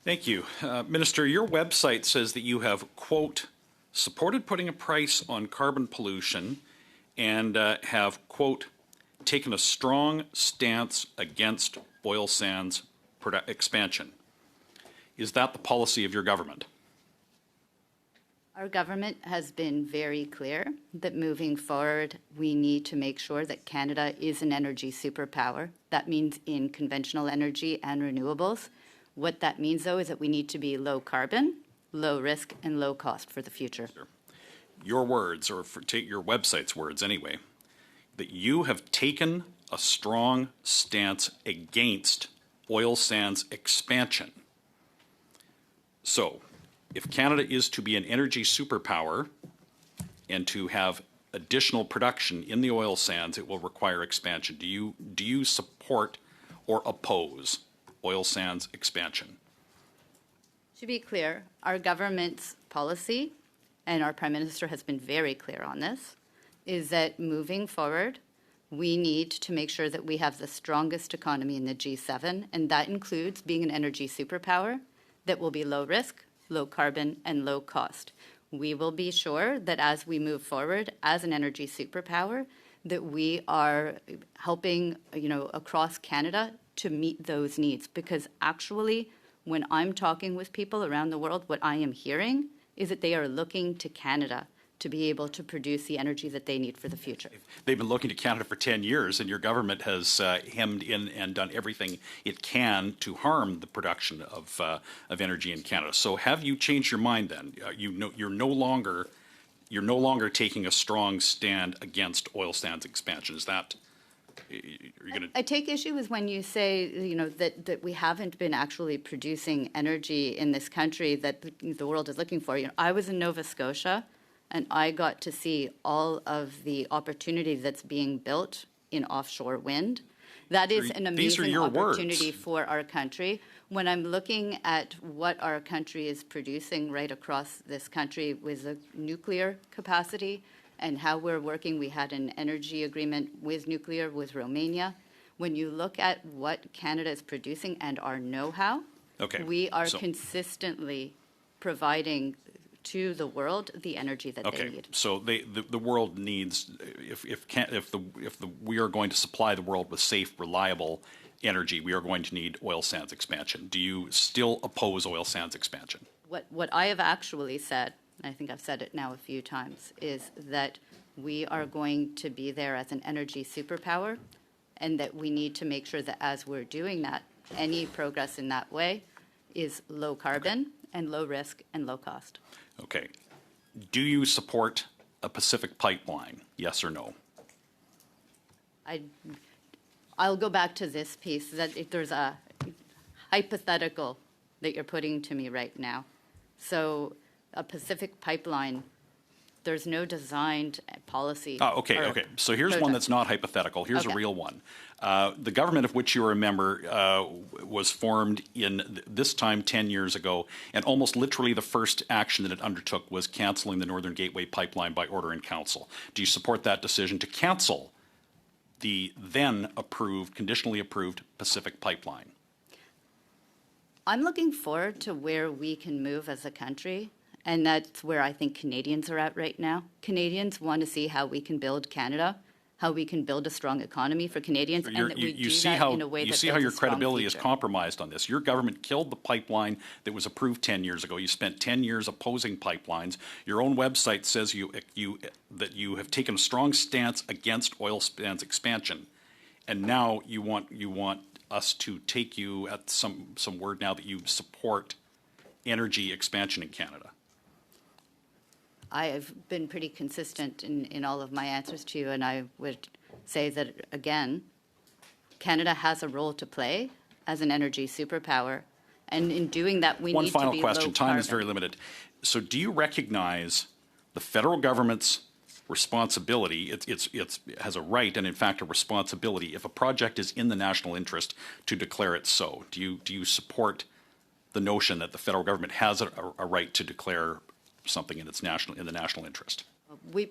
Thank you. Minister, your website says that you have, quote, supported putting a price on carbon pollution and have, quote, taken a strong stance against oil sands expansion. Is that the policy of your government? Our government has been very clear that moving forward, we need to make sure that Canada is an energy superpower. That means in conventional energy and renewables. What that means, though, is that we need to be low carbon, low risk, and low cost for the future. Your words, or take your website's words anyway, that you have taken a strong stance against oil sands expansion. So, if Canada is to be an energy superpower and to have additional production in the oil sands, it will require expansion. Do you support or oppose oil sands expansion? To be clear, our government's policy, and our Prime Minister has been very clear on this, is that moving forward, we need to make sure that we have the strongest economy in the G7, and that includes being an energy superpower that will be low risk, low carbon, and low cost. We will be sure that as we move forward as an energy superpower, that we are helping, across Canada to meet those needs. Because actually, when I'm talking with people around the world, what I am hearing is that they are looking to Canada to be able to produce the energy that they need for the future. They've been looking to Canada for 10 years, and your government has hemmed in and done everything it can to harm the production of energy in Canada. So have you changed your mind then? You're no longer taking a strong stand against oil sands expansion. Is that... I take issue with when you say, that we haven't been actually producing energy in this country that the world is looking for. I was in Nova Scotia, and I got to see all of the opportunity that's being built in offshore wind. That is an amazing opportunity for our country. When I'm looking at what our country is producing right across this country with the nuclear capacity and how we're working, we had an energy agreement with nuclear with Romania. When you look at what Canada is producing and our know-how, we are consistently providing to the world the energy that they need. So the world needs, if we are going to supply the world with safe, reliable energy, we are going to need oil sands expansion. Do you still oppose oil sands expansion? What I have actually said, and I think I've said it now a few times, is that we are going to be there as an energy superpower, and that we need to make sure that as we're doing that, any progress in that way is low carbon and low risk and low cost. Okay. Do you support a Pacific pipeline, yes or no? I'll go back to this piece, that if there's a hypothetical that you're putting to me right now. So a Pacific pipeline, there's no designed policy. Okay. So here's one that's not hypothetical. Here's a real one. The government of which you are a member was formed in this time 10 years ago, and almost literally the first action that it undertook was canceling the Northern Gateway pipeline by order in council. Do you support that decision to cancel the then conditionally approved Pacific pipeline? I'm looking forward to where we can move as a country. And that's where I think Canadians are at right now. Canadians want to see how we can build Canada, how we can build a strong economy for Canadians, and that we do that in a way that builds a strong future. You see how your credibility is compromised on this. Your government killed the pipeline that was approved 10 years ago. You spent 10 years opposing pipelines. Your own website says that you have taken a strong stance against oil sands expansion, and now you want us to take you at some word now that you support energy expansion in Canada. I have been pretty consistent in all of my answers to you, and I would say that, again, Canada has a role to play as an energy superpower, and in doing that, we need to be low carbon. One final question. Time is very limited. So do you recognize the federal government's responsibility? It has a right and, in fact, a responsibility, if a project is in the national interest, to declare it so. Do you support the notion that the federal government has a right to declare something in the national interest? We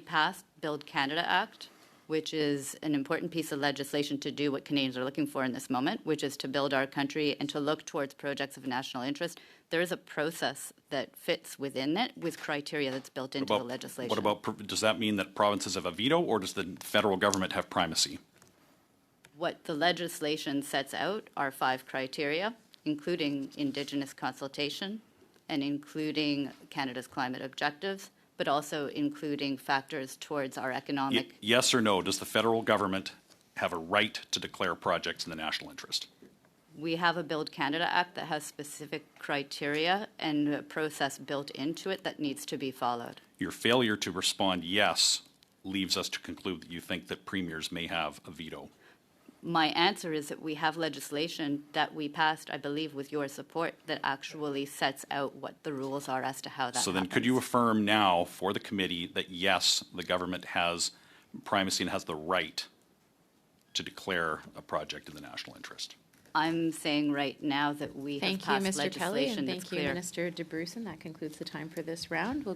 passed Build Canada Act, which is an important piece of legislation to do what Canadians are looking for in this moment, which is to build our country and to look towards projects of national interest, there is a process that fits within it with criteria that's built into the legislation. What about, does that mean that provinces have a veto, or does the federal government have primacy? What the legislation sets out are 5 criteria, including Indigenous consultation and including Canada's climate objectives, but also including factors towards our economic. Yes or no, does the federal government have a right to declare projects in the national interest? We have a Build Canada Act that has specific criteria and a process built into it that needs to be followed. Your failure to respond yes leaves us to conclude that you think that premiers may have a veto. My answer is that we have legislation that we passed, I believe, with your support, that actually sets out what the rules are as to how that So then happens. could you affirm now for the committee that yes, the government has primacy and has the right to declare a project in the national interest? I'm saying right now that we have Thank you, passed Mr. Kelly, legislation and that's thank you, clear. Minister DeBrusen. That concludes the time for this round. We'll